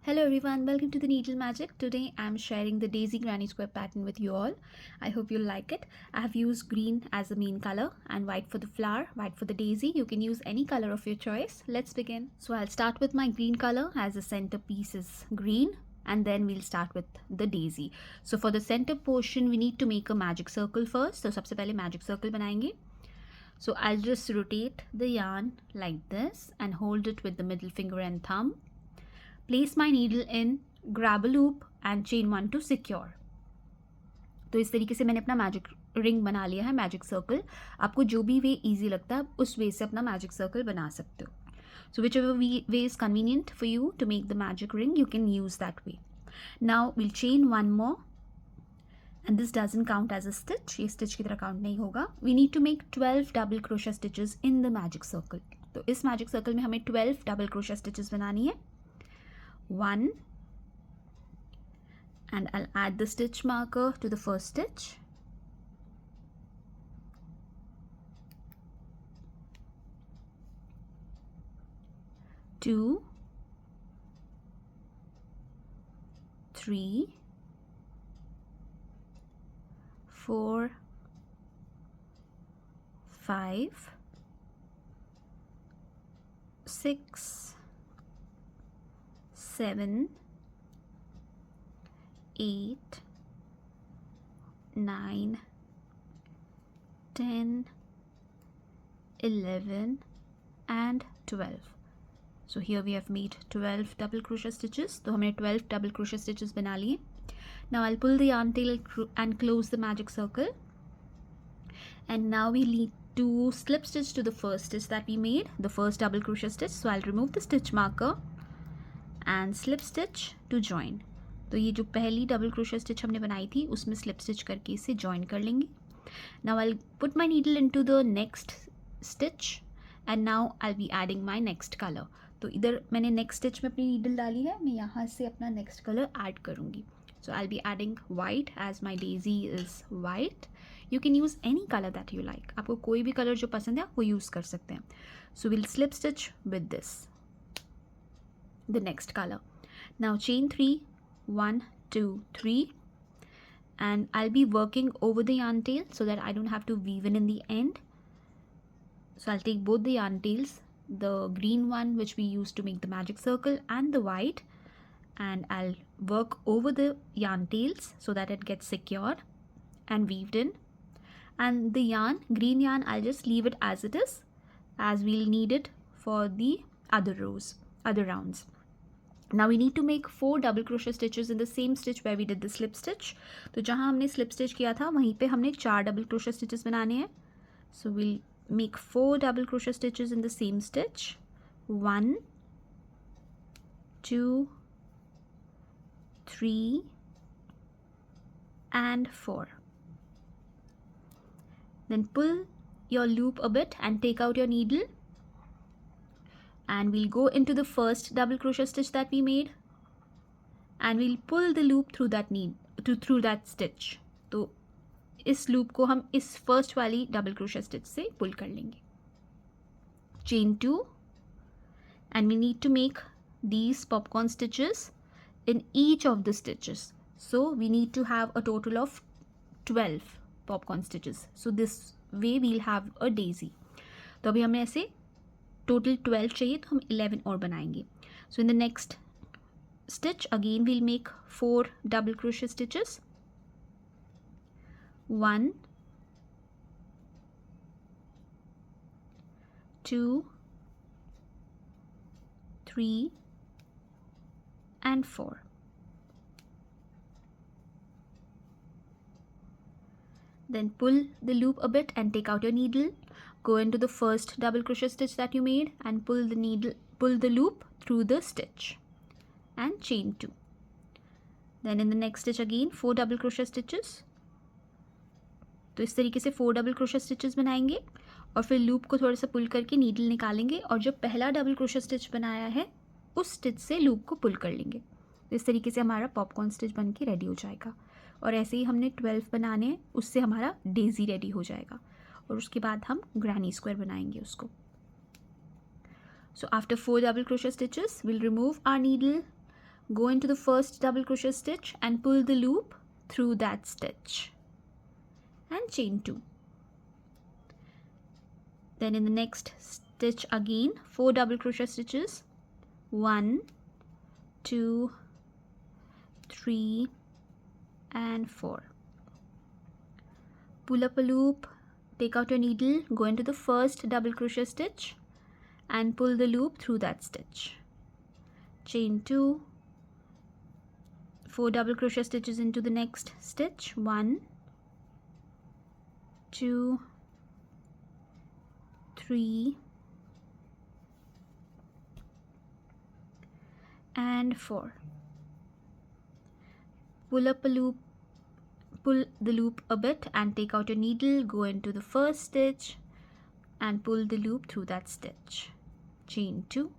Hello everyone, welcome to the Needle Magic. Today I'm sharing the daisy granny square pattern with you all. I hope you'll like it. I have used green as the main color and white for the flower, white for the daisy. You can use any color of your choice. Let's begin. So I'll start with my green color as the center piece is green, and then we'll start with the daisy. So for the center portion we need to make a magic circle first. So सबसे पहले magic circle बनाएंगे. So I'll just rotate the yarn like this and hold it with the middle finger and thumb. Place my needle in, grab a loop and chain one to secure. तो इस तरीके से मैंने अपना magic ring बना लिया है, magic circle. आपको जो भी वे इजी लगता है आप उस वे से अपना मैजिक सर्कल बना सकते हो. So whichever way is convenient for you to make the magic ring, you can use that way. Now we'll chain one more, and this doesn't count as a stitch. ये stitch की तरह count नहीं होगा. We need to make 12 double crochet stitches in the magic circle. तो इस magic circle में हमें 12 double crochet stitches बनानी है. 1, and I'll add the stitch marker to the first stitch. 2, 3, 4, 5, 6, 7, 8, 9, 10, 11 and 12. So here we have made 12 double crochet stitches. तो हमने 12 double crochet stitches बना लिए. Now I'll pull the yarn tail and close the magic circle. And now we need to slip stitch to the first stitch that we made, the first double crochet stitch. So I'll remove the stitch marker and slip stitch to join. तो ये जो पहली double crochet stitch हमने बनाई थी उसमें slip stitch करके इसे जॉइन कर लेंगे. Now I'll put my needle into the next stitch and now I'll be adding my next color. तो इधर मैंने नेक्स्ट स्टिच में अपनी नीडल डाली है, मैं यहाँ से अपना नेक्स्ट कलर ऐड करूँगी. So I'll be adding white as my daisy is white. You can use any color that you like. आपको कोई भी कलर जो पसंद है आप वो यूज़ कर सकते हैं. So we'll slip stitch with this, the next color. Now chain 3, 1, 2, 3, and I'll be working over the yarn tail so that I don't have to weave in the end. So I'll take both the yarn tails, the green one which we used to make the magic circle and the white, and I'll work over the yarn tails so that it gets secured and weaved in. And the yarn, green yarn, I'll just leave it as it is, as we'll need it for the other rows, other rounds. Now we need to make 4 double crochet stitches in the same stitch where we did the slip stitch. तो जहाँ हमने slip stitch किया था वहीं पे हमने 4 double crochet stitches बनाने हैं. So we'll make 4 double crochet stitches in the same stitch. 1, 2, 3 and 4. Then pull your loop a bit and take out your needle. And we'll go into the first double crochet stitch that we made and we'll pull the loop through that through that stitch. तो इस loop को हम इस first वाली double crochet stitch से pull कर लेंगे. Chain 2, and we need to make these popcorn stitches in each of the stitches. So we need to have a total of 12 popcorn stitches. So this way we'll have a daisy. तो अभी हमें ऐसे total 12 चाहिए तो हम 11 और बनाएंगे. So in the next stitch again we'll make 4 double crochet stitches. 1, 2, 3 and 4. Then pull the loop a bit and take out your needle. Go into the first double crochet stitch that you made and pull the loop through the stitch and chain 2. Then in the next stitch again 4 double crochet stitches. तो इस तरीके से 4 double crochet stitches बनाएंगे और फिर loop को थोड़ा सा pull करके needle निकालेंगे और जो पहला double crochet stitch बनाया है उस stitch से loop को pull कर लेंगे. तो इस तरीके से हमारा popcorn stitch बन के रेडी हो जाएगा. और ऐसे ही हमने 12 बनाने हैं, उससे हमारा डेजी रेडी हो जाएगा और उसके बाद हम ग्रैनी स्क्वायर बनाएंगे उसको. So after 4 double crochet stitches, we'll remove our needle, go into the first double crochet stitch and pull the loop through that stitch and chain 2. Then in the next stitch again 4 double crochet stitches, 1, 2, 3 and 4. Pull up a loop, take out your needle, go into the first double crochet stitch and pull the loop through that stitch. Chain 2, 4 double crochet stitches into the next stitch, 1, 2, 3 and 4. Pull up a loop, pull the loop a bit and take out your needle, go into the first stitch and pull the loop through that stitch. Chain 2.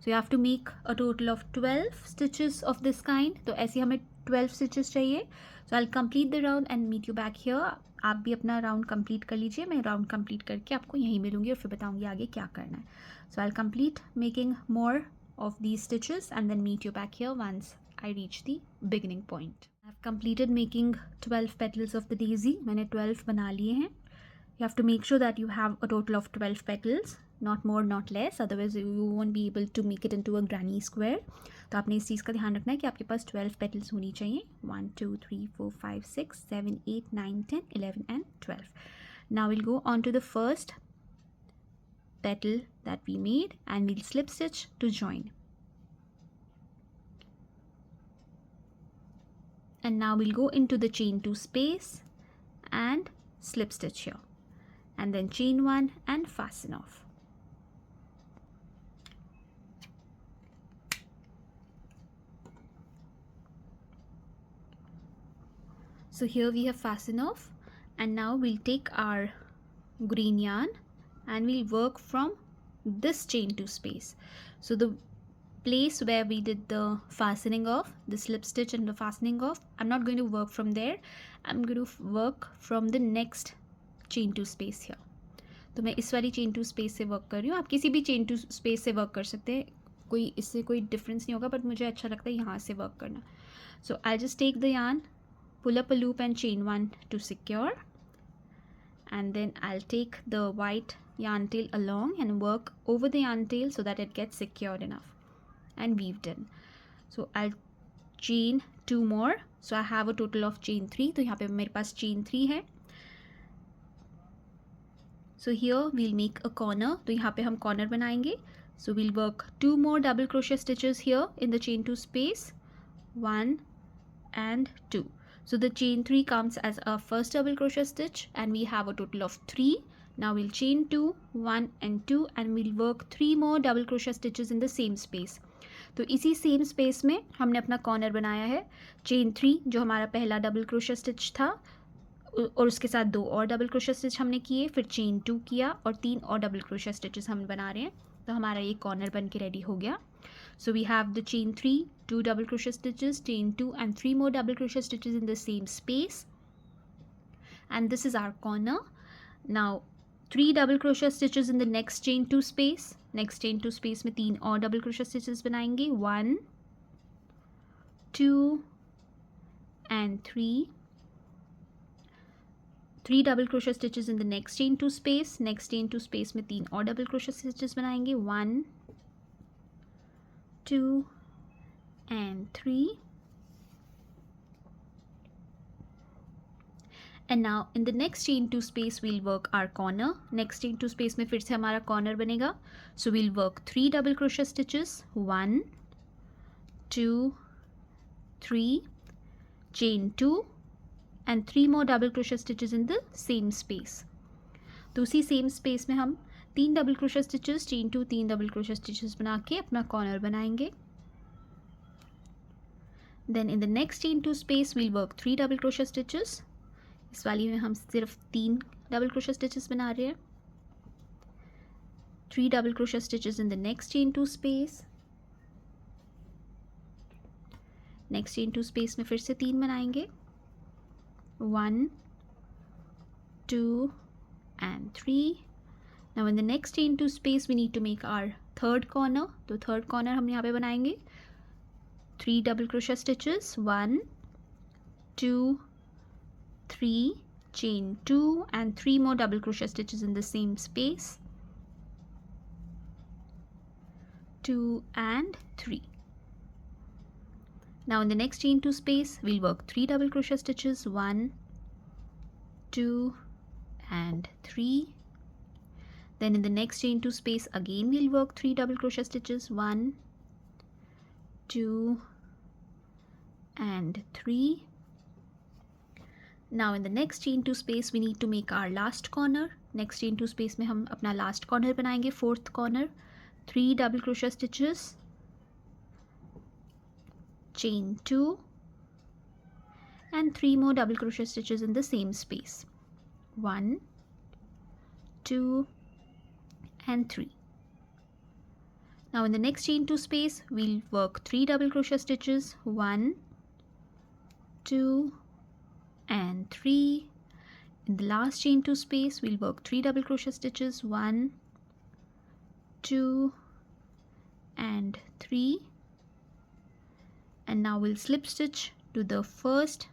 So you have to make a total of 12 stitches of this kind. तो ऐसे हमें 12 stitches चाहिए. So I'll complete the round and meet you back here. आप भी अपना round complete कर लीजिए. मैं राउंड कंप्लीट करके आपको यहीं मिलूंगी और फिर बताऊंगी आगे क्या करना है. So I'll complete making more of these stitches and then meet you back here once I reach the beginning point. I've completed making 12 petals of the daisy. मैंने 12 बना लिए हैं. You have to make sure that you have a total of 12 petals, not more not less, otherwise you won't be able to make it into a granny square. तो आपने इस चीज़ का ध्यान रखना है कि आपके पास 12 petals होनी चाहिए. 1 2 3 4 5 6 7 8 9 10 11 and 12. Now we'll go on to the first petal that we made and we'll slip stitch to join. And now we'll go into the chain 2 space and slip stitch here and then chain 1 and fasten off. So here we have fastened off and now we'll take our green yarn and we'll work from this chain 2 space. So the place where we did the fastening off, the slip stitch and the fastening off, I'm not going to work from there. I'm going to work from the next chain 2 space here. तो मैं इस वाली chain 2 space से work कर रही हूँ. आप किसी भी chain 2 space से work कर सकते हैं. कोई इससे कोई difference नहीं होगा, but मुझे अच्छा लगता है यहाँ से work करना. So I'll just take the yarn, pull up a loop and chain 1 to secure, and then I'll take the white yarn tail along and work over the yarn tail so that it gets secured enough and weaved in. So I'll chain 2 more. So I have a total of chain 3. तो यहाँ पे मेरे पास chain 3 है. So here we'll make a corner. तो यहाँ पे हम corner बनाएंगे. So we'll work 2 more double crochet stitches here in the chain 2 space, 1 and 2. So the chain 3 comes as our first double crochet stitch and we have a total of 3. Now we'll chain 2, 1 and 2 and we'll work 3 more double crochet stitches in the same space. तो इसी same space में हमने अपना corner बनाया है. Chain 3 जो हमारा पहला डबल क्रोशे स्टिच था और उसके साथ 2 और डबल क्रोशे स्टिच हमने किए, फिर चेन 2 किया और 3 और डबल क्रोशे स्टिचेस हम बना रहे हैं. तो हमारा ये कॉर्नर बन के रेडी हो गया. So we have the chain 3, 2 double crochet stitches, chain 2 and 3 more double crochet stitches in the same space, and this is our corner. Now 3 double crochet stitches in the next chain 2 space. Next chain 2 space में 3 और double crochet stitches बनाएंगे, 1 2 and 3 double crochet stitches in the next chain 2 space. Next chain 2 space में 3 और double crochet stitches बनाएंगे, 1 2 and 3, and now in the next chain 2 space we'll work our corner. Next chain 2 space में फिर से हमारा corner बनेगा. So we'll work 3 double crochet stitches, 1 2 3, chain 2 and 3 more double crochet stitches in the same space. तो उसी same space में हम 3 double crochet stitches, chain 2, 3 double crochet stitches बना के अपना corner बनाएंगे. Then in the next chain 2 space we'll work 3 double crochet stitches. इस वाली में हम सिर्फ 3 double crochet stitches बना रहे हैं. 3 double crochet stitches in the next chain 2 space. Next chain 2 space में फिर से 3 बनाएंगे, 1 2 and 3. Now in the next chain 2 space we need to make our third corner. तो third corner हम यहाँ पे बनाएंगे 3 double crochet stitches, 1, 2, 3, chain 2 and 3 more double crochet stitches in the same space, 2 and 3. Now in the next chain 2 space we'll work 3 double crochet stitches, 1, 2 and 3. Then in the next chain 2 space again we'll work 3 double crochet stitches, 1, 2 and 3. Now in the next chain 2 space we need to make our last corner. Next chain 2 space में हम अपना last corner बनाएंगे, fourth corner, 3 double crochet stitches, chain 2 and 3 more double crochet stitches in the same space, 1, 2 and 3. Now in the next chain 2 space we'll work 3 double crochet stitches, 1, 2 and 3. In the last chain 2 space we'll work 3 double crochet stitches, 1, 2 and 3. And now we'll slip stitch to the first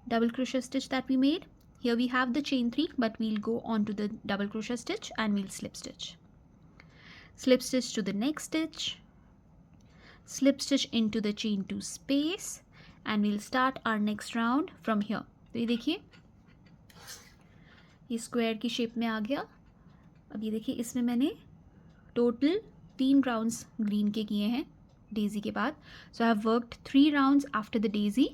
double crochet stitch that we made. Here we have the chain 3, but we'll go on to the double crochet stitch and we'll slip stitch. Slip stitch to the next stitch, slip stitch into the chain 2 space and we'll start our next round from here. तो ये देखिए ये square की shape में आ गया. अब ये देखिए इसमें मैंने टोटल 3 राउंड्स ग्रीन के किए हैं डेजी के बाद. So I have worked 3 rounds after the daisy.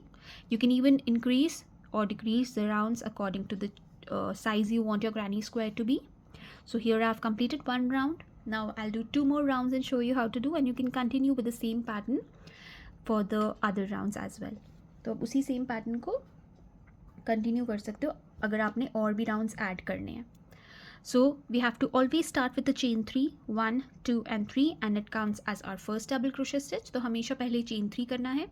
You can even increase or decrease the rounds according to the size you want your granny square to be. So here I have completed 1 round. Now I'll do 2 more rounds and show you how to do, and you can continue with the same pattern for the other rounds as well. तो आप उसी same pattern को continue कर सकते हो अगर आपने और भी राउंड्स ऐड करने हैं. So we have to always start with the chain 3, 1, 2 and 3 and it counts as our first double crochet stitch. तो हमेशा पहले chain 3 करना है.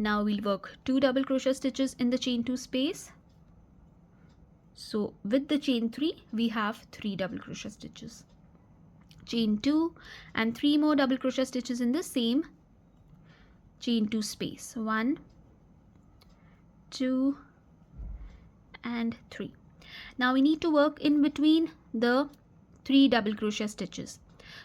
Now we'll work 2 double crochet stitches in the chain 2 space. So with the chain 3 we have 3 double crochet stitches, chain 2 and 3 more double crochet stitches in the same chain 2 space, 1, 2 and 3. Now we need to work in between the 3 double crochet stitches.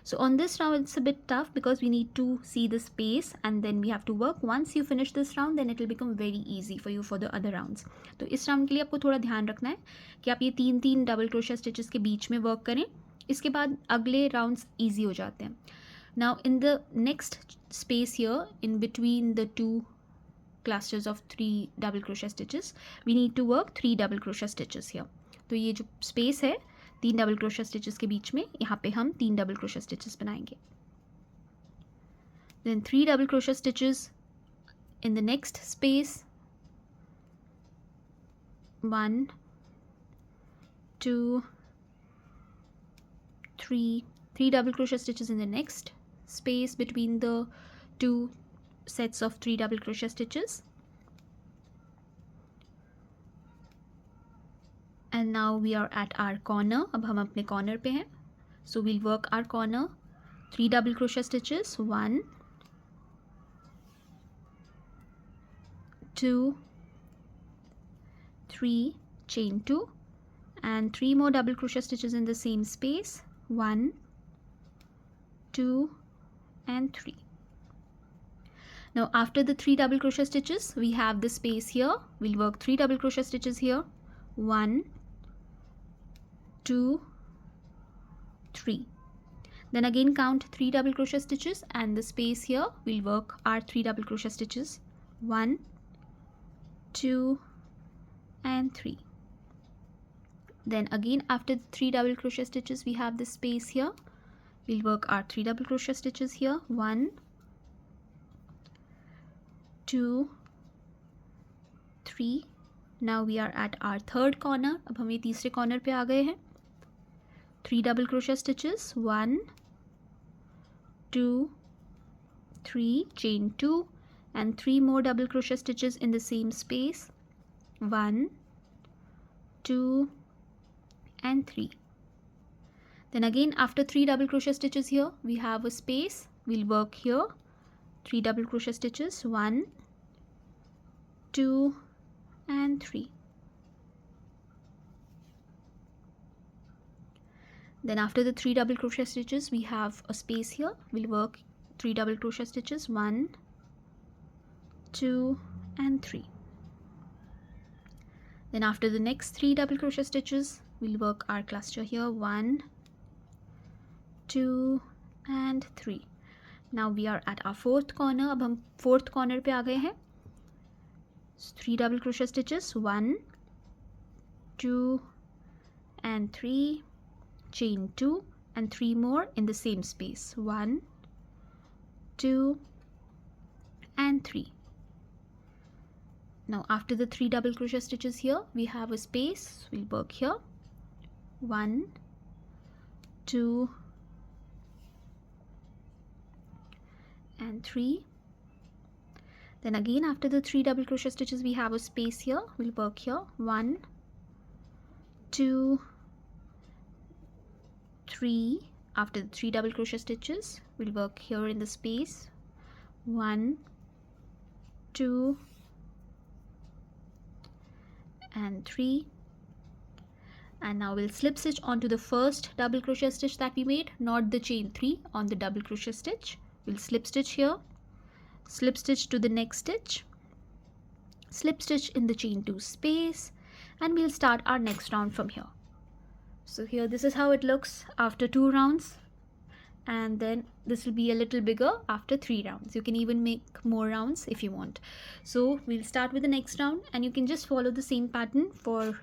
So on this round it's a bit tough because we need to see the space and then we have to work. Once you finish this round then it will become very easy for you for the other rounds. तो इस round के लिए आपको थोड़ा ध्यान रखना है कि आप ये 3 डबल क्रोशे स्टिचेस के बीच में वर्क करें. इसके बाद अगले राउंड्स ईजी हो जाते हैं. Now in the next space here in between the 2 clusters of 3 double crochet stitches we need to work 3 double crochet stitches here. तो ये जो space है 3 डबल क्रोशे स्टिचेस के बीच में, यहाँ पे हम 3 डबल क्रोशे स्टिचेस बनाएंगे. Then 3 double crochet stitches in the next space, 1, 2, 3 double crochet stitches in the next space between the 2 sets of 3 double crochet stitches. And now we are at our corner. अब हम अपने corner पे हैं. So we'll work our corner. 3 double crochet stitches. 1, 2, 3, chain 2, and 3 more double crochet stitches in the same space. 1, 2, and 3. Now after the 3 double crochet stitches, we have the space here. We'll work 3 double crochet stitches here. 1, 2, 3. Then again count 3 double crochet stitches and the space here we'll work our 3 double crochet stitches, 1, 2 and 3. Then again after the 3 double crochet stitches we have this space here. We'll work our 3 double crochet stitches here, 1, 2, 3. Now we are at our third corner. अब हम ये तीसरे corner पे आ गए हैं. 3 double crochet stitches, 1, 2, 3, chain 2 and 3 more double crochet stitches in the same space, 1, 2 and 3. Then again after 3 double crochet stitches here we have a space. We'll work here 3 double crochet stitches, 1, 2 and 3. Then after the 3 double crochet stitches, we have a space here. We'll work 3 double crochet stitches, 1, 2 and 3. Then after the next 3 double crochet stitches, we'll work our cluster here, 1, 2 and 3. Now we are at our fourth corner. अब हम fourth corner पे आ गए हैं. 3 double crochet stitches, 1, 2 and 3, chain 2 and 3 more in the same space, 1, 2 and 3. Now after the 3 double crochet stitches here, we have a space. We'll work here, 1, 2 and 3. Then again after the 3 double crochet stitches, we have a space here. We'll work here, 1, 2, 3. After the 3 double crochet stitches, we'll work here in the space, 1, 2 and 3. And now we'll slip stitch onto the first double crochet stitch that we made, not the chain 3 on the double crochet stitch. We'll slip stitch here, slip stitch to the next stitch, slip stitch in the chain 2 space, and we'll start our next round from here. So here this is how it looks after 2 rounds, and then this will be a little bigger after 3 rounds. You can even make more rounds if you want. So we'll start with the next round, and you can just follow the same pattern for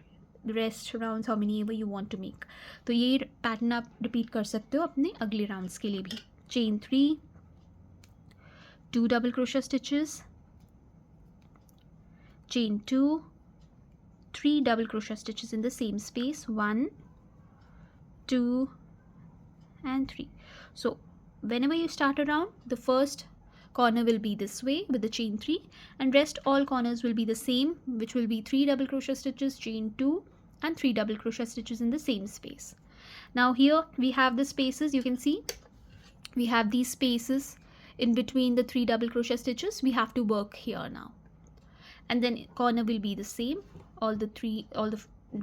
the rest rounds, how many ever you want to make. तो ये pattern आप repeat कर सकते हो अपने अगले rounds के लिए भी. Chain 3, 2 double crochet stitches, chain 2, 3 double crochet stitches in the same space, 1, 2 and 3. So whenever you start a round, the first corner will be this way with the chain 3, and rest all corners will be the same, which will be 3 double crochet stitches, chain 2 and 3 double crochet stitches in the same space. Now here we have the spaces. You can see we have these spaces in between the 3 double crochet stitches. We have to work here now, and then corner will be the same. All the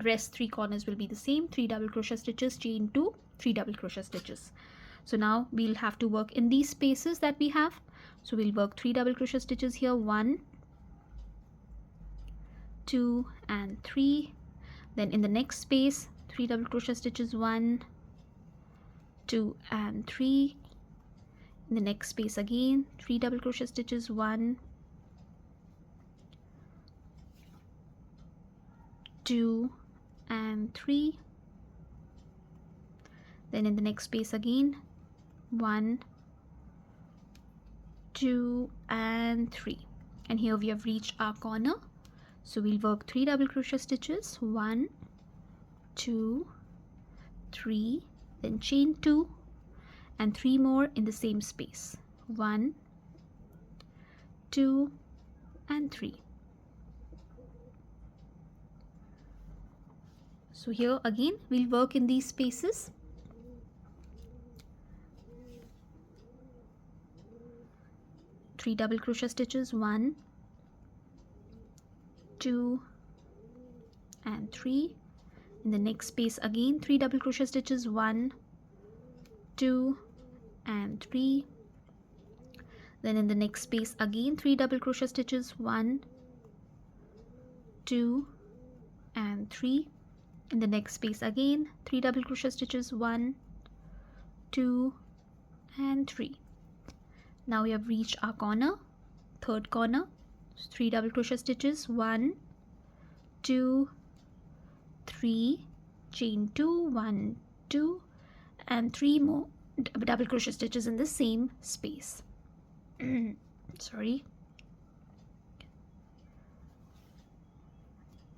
rest 3 corners will be the same, 3 double crochet stitches, chain 2, 3 double crochet stitches. So now we'll have to work in these spaces that we have. So we'll work 3 double crochet stitches here, 1, 2 and 3. Then in the next space, 3 double crochet stitches, 1, 2 and 3. In the next space again, 3 double crochet stitches, 1, 2 and 3. Then in the next space again, 1, 2 and 3. And here we have reached our corner. So we'll work 3 double crochet stitches, 1, 2, 3, then chain 2 and 3 more in the same space, 1, 2 and 3. So here again we'll work in these spaces. Three double crochet stitches, 1, 2 and 3. In the next space again 3 double crochet stitches, 1, 2 and 3. Then in the next space again 3 double crochet stitches, 1, 2 and 3. In the next space again 3 double crochet stitches, 1, 2 and 3. Now we have reached our corner, third corner. 3 double crochet stitches, 1, 2, 3, chain 2, 1, 2 and 3 more double crochet stitches in the same space. Sorry.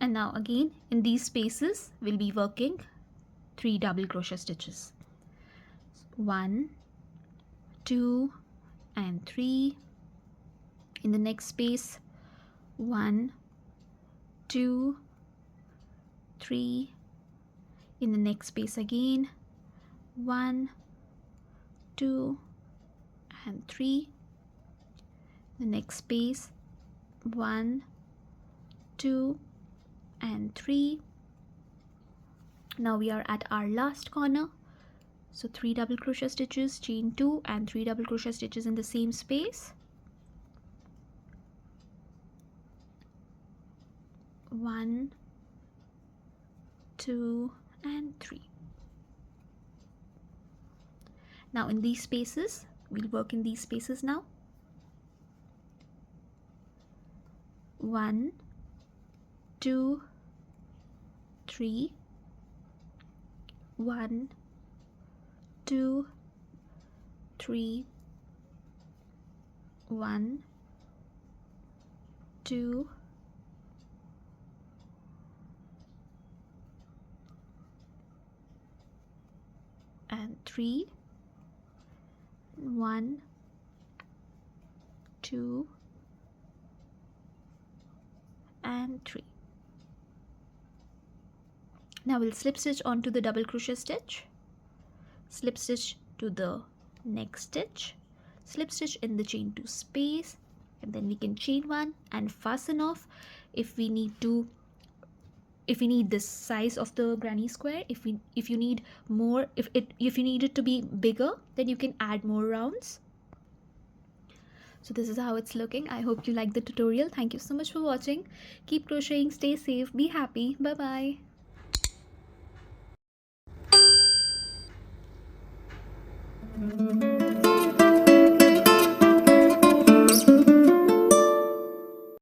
And now again in these spaces we'll be working 3 double crochet stitches, 1, 2 and 3. In the next space 1, 2, 3. In the next space again 1, 2 and 3. the next space, 1, 2 and 3. Now we are at our last corner, so 3 double crochet stitches, chain 2 and 3 double crochet stitches in the same space. 1, 2 and 3. Now in these spaces, we'll work in these spaces now. 1, 2, 3, 1, 2, 3, 1, 2, and 3, 1, 2 and 3. Now we'll slip stitch onto the double crochet stitch, slip stitch to the next stitch, slip stitch in the chain 2 space, and then we can chain 1 and fasten off if we need this size of the granny square. If you need more, if you need it to be bigger, then you can add more rounds. So this is how it's looking. I hope you liked the tutorial. Thank you so much for watching. Keep crocheting, stay safe, be happy. Bye bye.